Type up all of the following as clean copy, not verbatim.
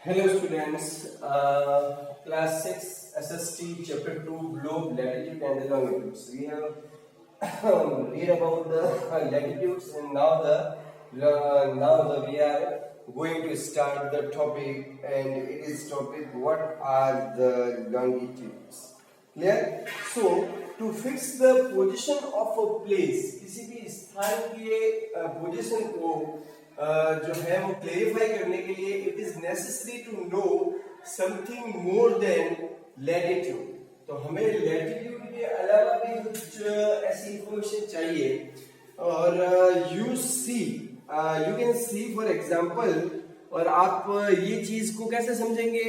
Hello students, class 6 SST chapter 2 globe latitude and the longitudes. We have read about the latitudes and now we are going to start the topic, and it is topic what are the longitudes. Clear? So to fix the position of a place, किसी भी स्थान के position को जो है वो clarify करने के लिए it is necessary to know something more than latitude. तो हमें लैटिट्यूड के अलावा भी कुछ ऐसी इंफॉर्मेशन चाहिए. और you can see for example, और आप ये चीज को कैसे समझेंगे?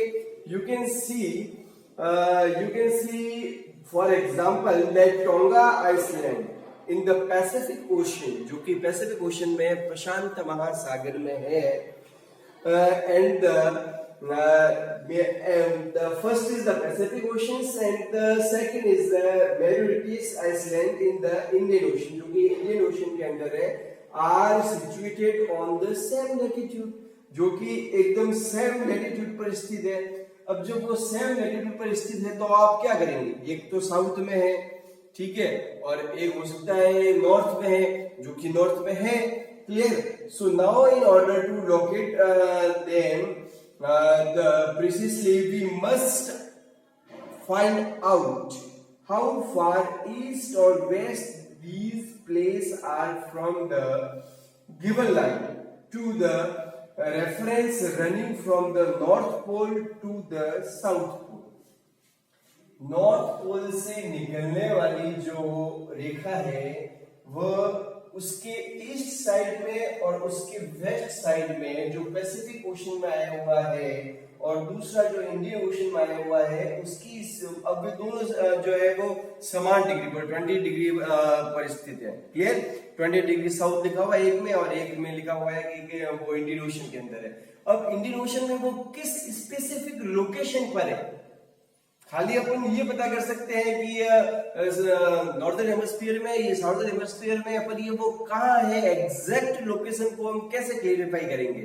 You can see for example that Tonga island in the Pacific Ocean, जो कि पैसिफिक ओशन में प्रशांत महासागर में है. And the first is the Pacific Ocean and the second is the Mauritius island in the Indian Ocean, जो कि Indian Ocean के अंदर है. Are situated on the same latitude, जो कि एकदम सेम लैटिट्यूड पर स्थित है. अब जब वो सेम लैटिट्यूड पर स्थित है तो आप क्या करेंगे? एक तो साउथ में है, ठीक है, और एक हो सकता है नॉर्थ में है, जो कि नॉर्थ में है. Clear? So now in order to locate them the precisely we must find out how far east और west these places are from the given line to the reference running from the north pole to the south pole. North pole से निकलने वाली जो रेखा है वह उसके east side में और उसके वेस्ट साइड में जो पैसिफिक ओशन में आया हुआ है, और दूसरा जो इंडियन ओशन में आया हुआ है उसकी अब दोनों जो है वो समान डिग्री पर 20 डिग्री पर स्थित है. क्लियर? 20 डिग्री साउथ लिखा हुआ है एक में, और एक में लिखा हुआ है कि वो इंडियन ओशन के अंदर है. अब इंडियन ओशन में वो किस स्पेसिफिक लोकेशन पर है? खाली अपन ये पता कर सकते हैं कि नॉर्दर्न हेमिस्फीयर में, ये साउदर्न हेमिस्फीयर में, पर ये वो कहाँ है, एग्जैक्ट लोकेशन को हम कैसे क्लेरिफाई करेंगे?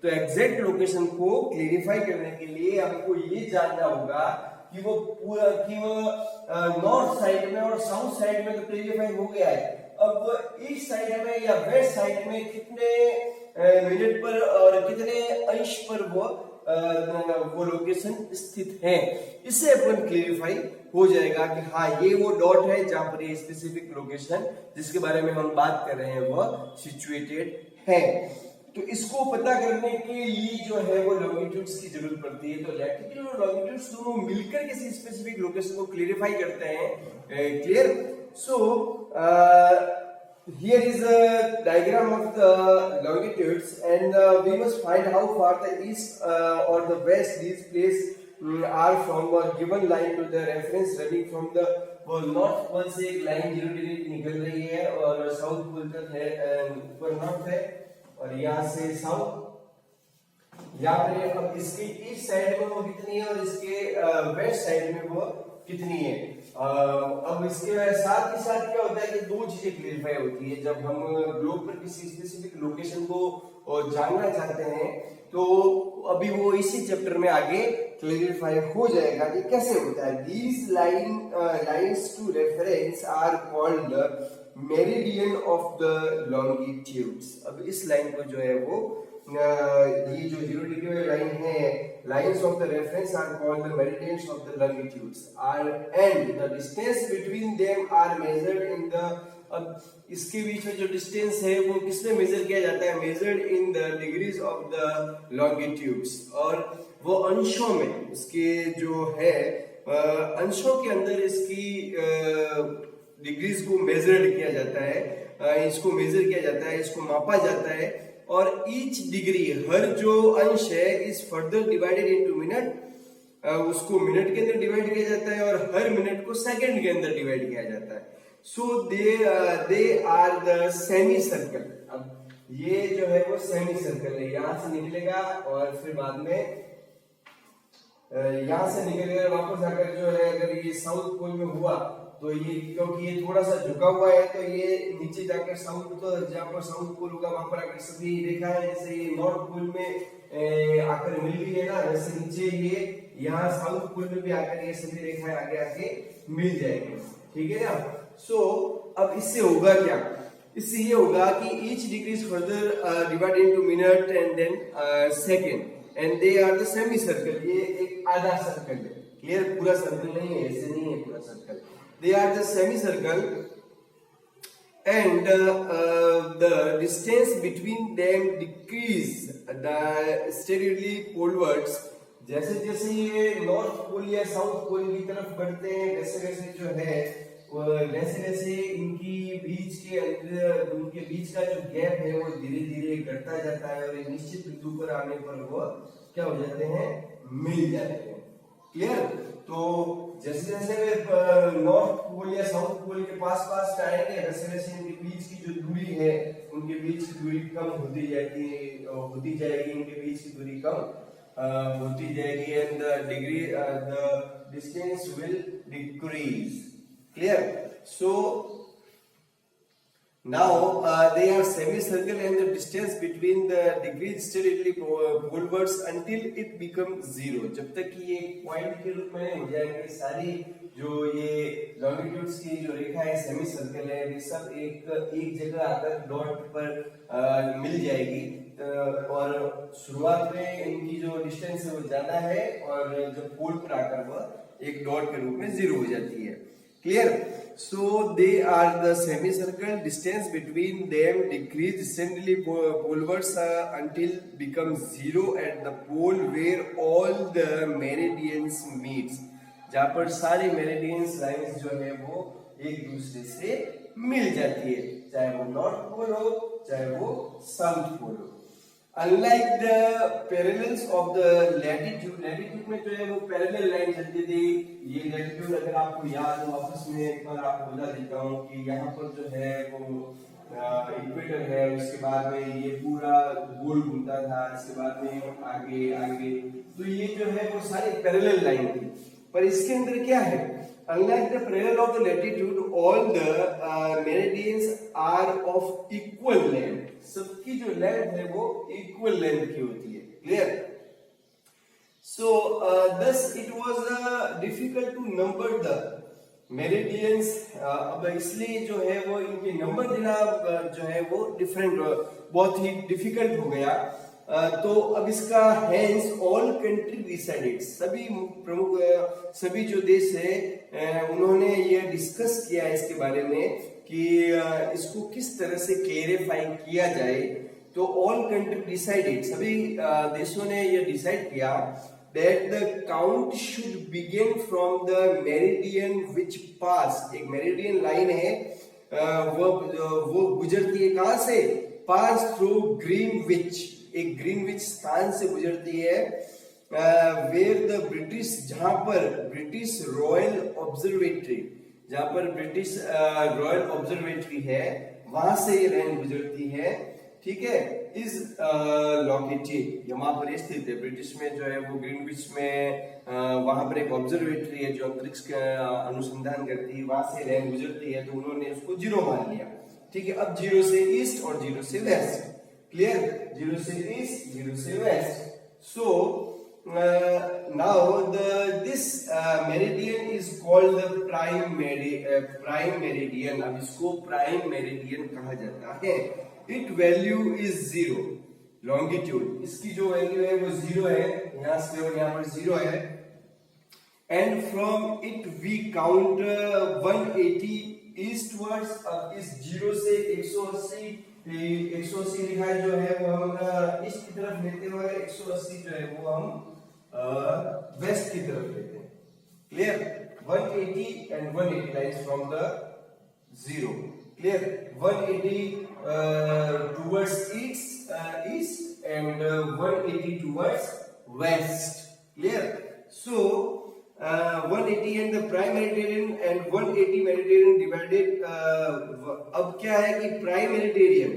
तो एग्जैक्ट लोकेशन को क्लेरिफाई करने के लिए आपको ये जानना होगा कि वो नॉर्थ साइड में और साउथ साइड में तो क्लेरिफाई हो गया है. अब ईस्ट साइड में या वेस्ट साइड में कितने मिनट पर और कितने अंश पर वो लोकेशन स्थित है, इससे अपन क्लेरिफाई हो जाएगा कि हाँ ये वो डॉट है जहां पर ये स्पेसिफिक लोकेशन जिसके बारे में हम बात कर रहे हैं वह सिचुएटेड है. तो इसको पता करने के लिए जो है वो लॉन्गिट्यूड्स की जरूरत पड़ती है. तो लैटिट्यूड और लॉन्गिट्यूड्स दोनों मिलकर किसी स्पेसिफिक लोकेशन को क्लेरिफाई करते हैं. Clear? So here is a diagram of the longitudes, and we must find how far the east or the west these places are from a given line to the reference running from the north pole से एक line 0 degree निकल रही है और south pole तक है, ऊपर north है और यहाँ से साउथ. यहाँ पर अब इसके ईस्ट साइड में वो कितनी है और इसके वेस्ट साइड में वो कितनी है. अब इसके साथ ही साथ क्या होता है कि दो चीजें क्लेरिफाई होती है. जब हम ग्लोब पर किसी स्पेसिफिक लोकेशन को जानना चाहते हैं तो अभी वो इसी चैप्टर में आगे क्लेरिफाई हो जाएगा कि कैसे होता है. These lines to reference are called meridian of the longitudes. अब इस लाइन को जो है वो ये जो 0 डिग्री वाली लाइन है, lines of the reference are called the meridians of the longitudes are, and the distance between them are measured in the. अब इसके बीच में जो डिस्टेंस है वो किसमें मेजर किया जाता है? Measured in the degrees of the longitudes. और वो अंशों में इसके जो है अंशों के अंदर इसकी डिग्रीज को मेजर्ड किया जाता है, इसको मेजर किया जाता है, इसको मापा जाता है. और ईच डिग्री, हर जो अंश है, is further divided into minute, उसको मिनट के अंदर डिवाइड किया जाता है और हर मिनट को सेकंड के अंदर डिवाइड किया जाता है. So they are the semi circle. अब ये जो है वो सेमी सर्कल है, यहां से निकलेगा और फिर बाद में यहां से निकलेगा वापस आकर जो है, अगर ये साउथ पोल में हुआ तो ये क्योंकि ये थोड़ा सा झुका हुआ है तो ये नीचे जाकर साउथ, जहाँ पर साउथ पोल होगा वहां पर आकर सभी रेखाएं, जैसे ये नॉर्थ पोल में आकर मिल रही है ना, वैसे नीचे ये यहाँ साउथ पोल में भी आकर ये सभी रेखाएं आगे आके मिल जाएंगे, ठीक है ना। सो अब इससे होगा क्या, इससे ये होगा कि each degree is further divided into minute and then second and they are the semi circle, ये एक आधा सर्कल है, क्लियर, पूरा सर्कल नहीं है, ऐसे नहीं है पूरा circle, they are the semi circle and the distance between them decrease the steadily polwards, जैसे जैसे ये नॉर्थ पोल या साउथ पोल की तरफ बढ़ते हैं वैसे वैसे जो है वैसे वैसे इनकी बीच के अंदर, उनके बीच का जो गैप है वो धीरे धीरे घटता जाता है और एक निश्चित बिंदु पर आने पर वो क्या हो जाते हैं, मिल जाते हैं, क्लियर। तो जैसे जैसे वे नॉर्थ पोल या साउथ पोल के पास पास आएंगे वैसे वैसे इनके बीच की जो दूरी है, उनके बीच की दूरी कम होती जाएगी, इनके बीच की दूरी कम होती जाएगी and the degree the distance will decrease, clear. So now they are semicircle and the distance between the decrease steadily polwards until it becomes zero, जब तक कि ये पॉइंट के रूप में हो जाएंगे, सारी जो ये लॉन्गिट्यूड्स की जो रेखा है सेमी सर्कल है ये सब एक जगह आकर डॉट पर मिल जाएगी, और शुरुआत में इनकी जो डिस्टेंस है वो ज्यादा है और जब पोल पर आकर वह एक डॉट के रूप में जीरो हो जाती है, clear. So they are the semicircle, distance between them decrease steadily polwards until becomes zero at the pole where all the meridians meets, जहाँ पर सारी मेरिडियंस लाइंस जो है वो एक दूसरे से मिल जाती है, चाहे वो नॉर्थ पोल हो चाहे वो साउथ पोल हो। Unlike the parallels of the latitude, latitude में जो है वो पैरेलल लाइन चलती थी, ये latitude अगर आपको याद हो वापस में एक बार आपको बता देता हूँ कि यहाँ पर जो है वो इक्वेटर है, उसके बाद में ये पूरा गोल घूमता था, इसके बाद में आगे आगे, तो ये जो है वो सारी पैरेलल लाइन थी, पर इसके अंदर क्या है, unlike the parallel of the latitude, all the meridians are of equal length, सबकी जो लेंथ है वो इक्वल लेंथ की होती है, clear. So thus it was difficult to number the meridians, अब इसलिए जो है वो इनके नंबर देना जो है वो डिफरेंट, बहुत ही डिफिकल्ट हो गया। तो अब इसका हेंस ऑल कंट्री डिसाइडेड, सभी प्रमुख सभी जो देश है उन्होंने ये डिस्कस किया इसके बारे में कि इसको किस तरह से क्लेरिफाई किया जाए। तो ऑल कंट्री डिसाइडेड, सभी देशों ने ये डिसाइड किया that the count should begin from the meridian which pass, एक मेरिडियन लाइन है वो गुजरती है कहां से, पास थ्रू ग्रीनविच, एक ग्रीनविच स्थान से गुजरती है, वेयर द ब्रिटिश, जहां पर ब्रिटिश रॉयल ऑब्जर्वेटरी, जहां पर ब्रिटिश रॉयल ऑब्जर्वेटरी है वहां से ये लाइन गुजरती है, ठीक है। इज लोकेटेड, वहां पर स्थित है, ब्रिटिश में जो है वो ग्रीनविच में वहां पर एक ऑब्जर्वेटरी है जो अंतरिक्ष का अनुसंधान करती है, वहां से लाइन गुजरती है, तो उन्होंने उसको जीरो मान लिया, ठीक है। अब जीरो से ईस्ट और जीरो से वेस्ट, क्लियर, जीरो से ईस्ट जीरो से west. So now this meridian is called the prime meridian, अब इसको प्राइम मेरिडियन कहा जाता है। It value is zero, longitude इसकी जो वैल्यू है वो जीरो है, यहां से और यहां पर जीरो है, and from it we count 180 eastwards. अब इस जीरो से 180 लिखा है जो है वो हम ईस्ट की तरफ लेते हुए 180 जो है वो हम वेस्ट की तरफ लेते हैं, clear. 180 and 180 lines from the zero, clear. 180 towards east and 180 towards west, clear. So 180 and the prime meridian and 180 meridian divided, अब क्या है कि प्राइम मेरिडियन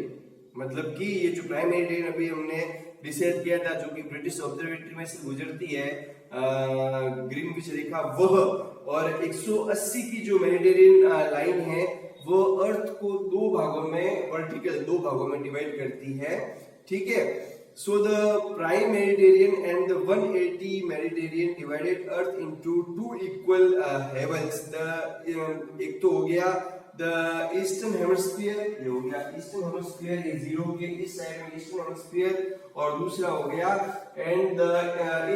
मतलब कि ये जो प्राइम मेरिडियन अभी हमने डिसाइड किया था, जो कि ब्रिटिश ऑब्जर्वेटरी में से गुजरती है ग्रीनविच रेखा वह, और 180 की जो मेरिडियन लाइन है वो अर्थ को दो भागों में, वर्टिकल दो भागों में डिवाइड करती है, ठीक है। So the prime meridian and the 180 meridian divided earth into two equal heavens. The एक तो हो गया द ईस्टर्न हेमिस्फीयर, ये हो गया ईस्टर्न हेमिस्फीयर, ये जीरो के इस साइड में ईस्टर्न हेमिस्फीयर, और दूसरा हो गया and the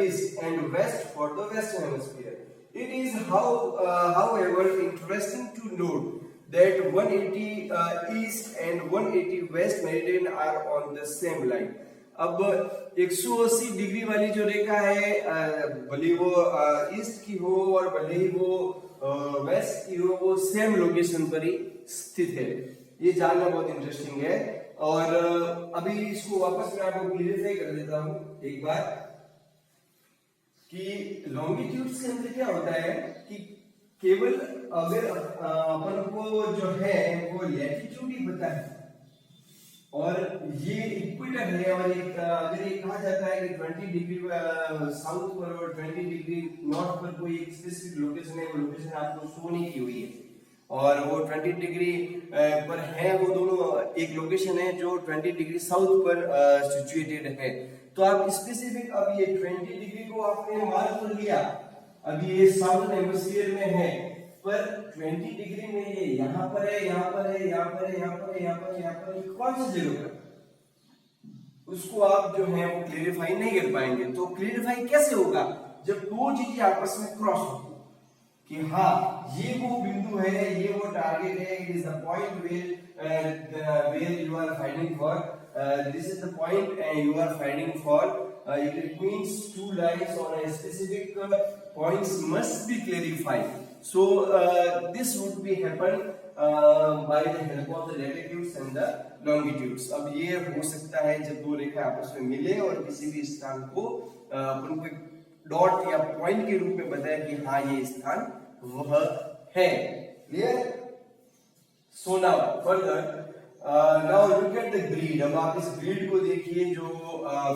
east and west for the western hemisphere. It is however interesting to note that 180 east and 180 west meridian are on the same line. अब 180 degree वाली जो रेखा है, भले वो ईस्ट की हो और भले ही वो वेस्ट की हो, वो सेम लोकेशन पर ही स्थित है। ये जानना बहुत इंटरेस्टिंग है। और अभी इसको वापस मैं आपको क्लियरिफाई कर देता हूँ एक बार कि लॉन्गिट्यूड के अंदर क्या होता है कि केवल अगर अपन को जो है वो लैटिट्यूड ही पता है और ये इक्वेटर है, और एक अगर ये कहा जाता है कि 20 डिग्री साउथ पर और 20 डिग्री नॉर्थ पर कोई एक स्पेसिफिक लोकेशन है, वो लोकेशन आपको शो नहीं की हुई है, और वो 20 डिग्री पर है, वो दोनों एक लोकेशन है जो 20 डिग्री साउथ पर सिचुएटेड है। तो आप स्पेसिफिक अब ये 20 डिग्री को आपने मार्क कर लिया, अब ये साउथर्न हेमिस्फीयर में है, पर 20 डिग्री में ये यहाँ पर है, यहाँ पर है, यहाँ पर है, यहाँ पर है, यहाँ पर है, यहाँ पर है, कौन सी जगह पर, उसको आप जो है वो क्लियरिफाई नहीं कर पाएंगे। तो क्लियरिफाई कैसे होगा? जब दो चीजें आपस में क्रॉस हो कि हाँ ये वो बिंदु है, ये वो टारगेट है, it is the point where you are finding for, this is the point you are finding for, it means two lines on a specific points must be clarified. So this would be happen by the help of the latitudes and the longitudes. अब ये हो सकता है जब दो रेखा आपस में मिले और किसी भी स्थान को अपन को डॉट या पॉइंट के रूप में बताया कि हाँ ये स्थान वह है। Clear? So now further now look at the grid। अब आप इस ग्रिड को देखिए जो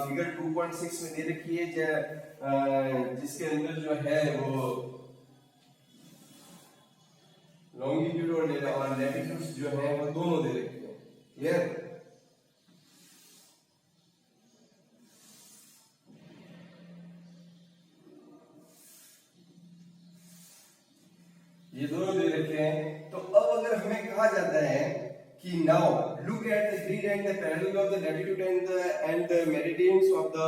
फिगर 2.6 में दे रखी है, जिसके अंदर जो है वो लॉन्गिट्यूड और लैटिट्यूड्स जो है वो दोनों दे रखे हैं। क्लियर? ये दोनों दे रखे हैं। तो अब अगर हमें कहा जाता है कि now look at the grid and the parallel of the latitude and the meridians of the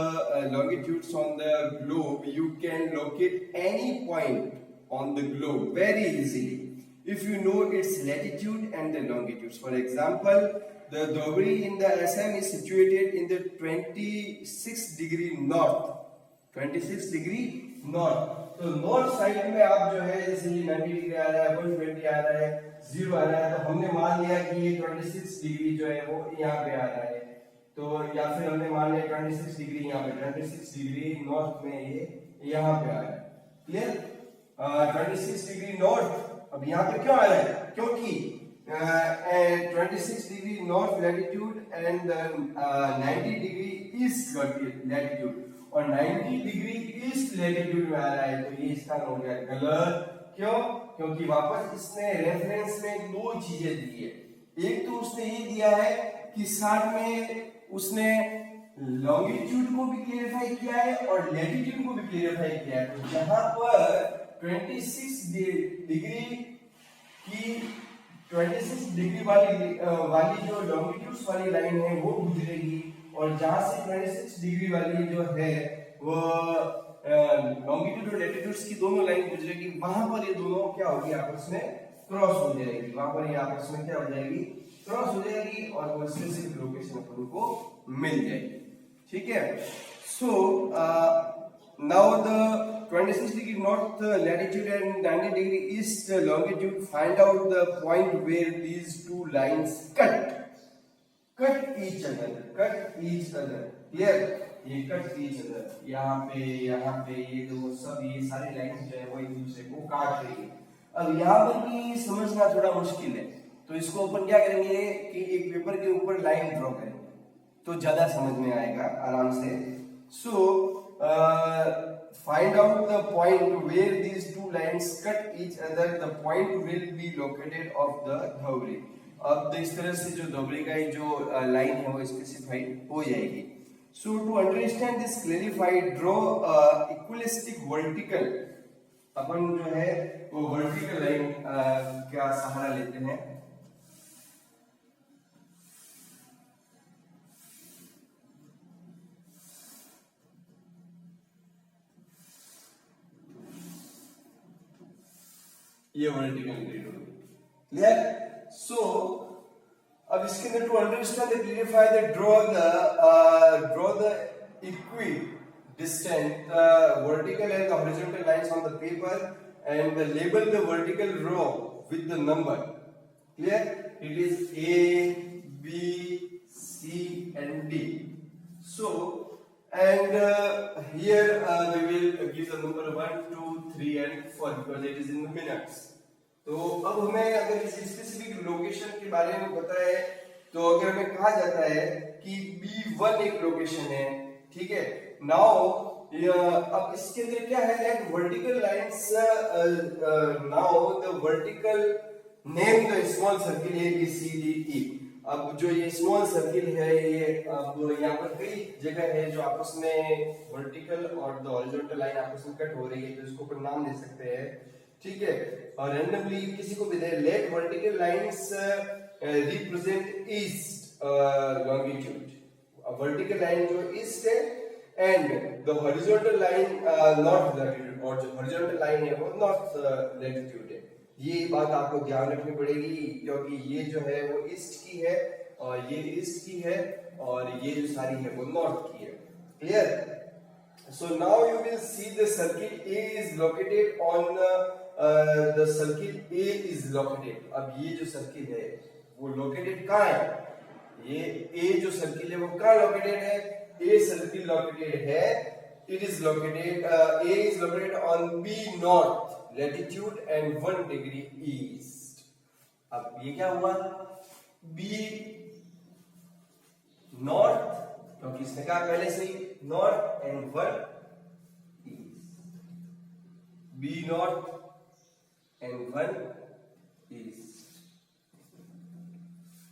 longitudes on the globe, you can locate any point on the globe very easily if you know its latitude and the longitudes. For example, the Dhobri in the Assam is situated in the 26 degree north, 26 degree north। तो north side में आप जो है जैसे ये 90 degree आ रहा है, 120 आ रहा है, 0 आ रहा है, तो हमने मान लिया कि ये 26 डिग्री जो है वो यहाँ पे आ रहा है। तो या फिर हमने मान लिया 26 डिग्री यहाँ पे, 26 डिग्री नॉर्थ में ये यहाँ पे आ रहा है। क्लियर? 26 डिग्री नॉर्थ अब यहाँ पे क्यों आ रहा है? क्योंकि 26 degree north latitude and 90 degree east latitude और 90 डिग्री ईस्ट लैटिट्यूड में आ रहा है, तो ये स्थान हो गया गलत। क्यों? क्योंकि वापस इसने रेफरेंस में दो चीजें दी है। एक तो उसने ये दिया है कि साथ में उसने लॉन्गिट्यूड को भी क्लियरिफाई किया है और लैटिट्यूड को भी क्लियरिफाई किया है। तो यहाँ पर 26 डिग्री की 26 डिग्री वाली जो लॉन्गिट्यूड्स वाली लाइन है वो गुजरेगी, और जहां से 26 डिग्री वाली जो है वो लॉन्गिट्यूड और लैटिट्यूड्स की दोनों लाइन गुजरेगी, वहां पर ये दोनों क्या होगी? आपस में क्रॉस हो जाएगी। वहां पर ये आपस में क्या हो जाएगी? क्रॉस हो जाएगी और वो स्पेसिफिक लोकेशन अपन को मिल जाएगी। ठीक है? So now the 26 degree north latitude and 90 degree east longitude, find out the point where these two lines cut each other, clear? ये cut each other, यहाँ पे ये दो सब ये सारी लाइंस जो है वो एक दूसरे को काट रही है। अब यहाँ पर भी समझना थोड़ा मुश्किल है, तो इसको अपन क्या करेंगे कि एक पेपर के ऊपर लाइन ड्रॉ करेंगे। तो ज्यादा समझ में आएगा आराम से। सो find out the point where these two lines cut each other. The point will be located of the dhawri. अब इस तरह से जो धवरी का जो लाइन है वो स्पेसिफाइड हो जाएगी। So to understand this clarified, draw equalistic vertical. अपन जो है वो वर्टिकल लाइन का सहारा लेते हैं। ये वर्टिकल ग्रिड होगी, क्लियर। सो अब इसके अंदर to understand the clarify the draw the इक्वी distant vertical and the horizontal lines on the paper and label the vertical row with the number, clear। It is A, B, C and D. So and here we will give the number 1, 2, 3 and 4 because it is in the minutes। तो अब हमें अगर किसी specific location के बारे में पता है तो अगर हमें कहा जाता है कि B1 एक लोकेशन है, ठीक है। नाउ अब इसके अंदर क्या है that vertical lines now the vertical name the small circle A B C D E। अब जो ये स्मॉल सर्किल है ये अब यहाँ पर कई जगह है जो आपस में वर्टिकल और द हॉरिजॉन्टल लाइन आपस में कट हो रही है, तो इसको अपन नाम दे सकते हैं, ठीक है। और रैंडमली किसी को भी दे let vertical lines represent east longitude. Vertical line जो ईस्ट है and the horizontal line north latitude, और जो हॉरिजॉन्टल लाइन है वो नॉर्थ लैटिट्यूड है। ये बात आपको ध्यान रखनी पड़ेगी क्योंकि ये जो है वो ईस्ट की है और ये ईस्ट की है और ये जो सारी है वो नॉर्थ की है, clear. So now you will see the circle A is located on the circle A is located. अब ये जो सर्किल है वो लोकेटेड कहाँ है, ये ए जो सर्किल है वो कहाँ लोकेटेड है, ए सर्किल लोकेटेड है, it is located A is located on B north latitude and 1 degree east। अब ये क्या हुआ, B north क्योंकि इसने कहा पहले से ही north and 1 east, B north and 1 east।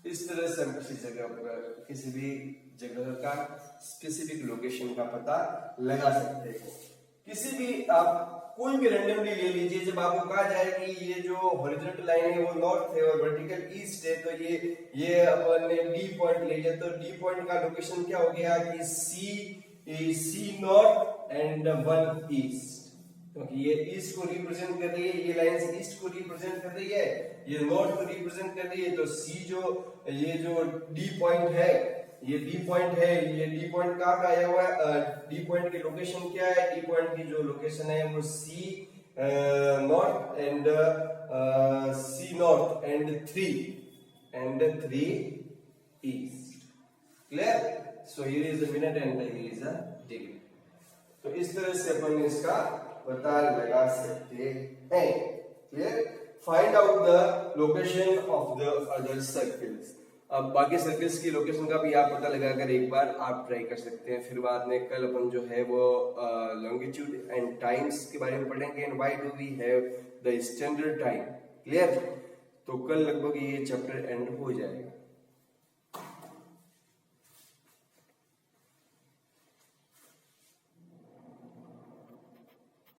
इस तरह से हम किसी जगह पर किसी भी जगह का स्पेसिफिक लोकेशन का पता लगा सकते हैं। किसी भी आप कोई भी रैंडमली ले लीजिए, जब आपको कहा जाए कि ये जो हॉरिजॉन्टल लाइन है वो नॉर्थ है और वर्टिकल ईस्ट है, तो ये अपन ने डी पॉइंट ले लिया, तो डी पॉइंट का लोकेशन क्या हो गया कि सी नॉर्थ एंड 1 ईस्ट, क्योंकि ये ईस्ट को रिप्रेजेंट कर रही है, ये लाइन ईस्ट को रिप्रेजेंट कर रही है, ये नॉर्थ को रिप्रेजेंट कर रही है। तो सी जो ये जो डी पॉइंट है, ये डी पॉइंट है, ये डी पॉइंट कहाँ का आया हुआ है, डी पॉइंट की लोकेशन क्या है, डी पॉइंट की जो लोकेशन है वो C north and C north and 3 east, clear. So here is the minute and here is the degree. तो इस तरह से अपन इसका पता लगा सकते हैं, clear. Find out the location of the other circles. अब बाकी सर्कल्स की लोकेशन का भी आप पता लगाकर एक बार आप ट्राई कर सकते हैं। फिर बाद में कल अपन जो है वो लॉन्गिट्यूड एंड टाइम्स के बारे में पढ़ेंगे and why do we have the standard time, clear. तो कल लगभग ये चैप्टर एंड हो जाएगा।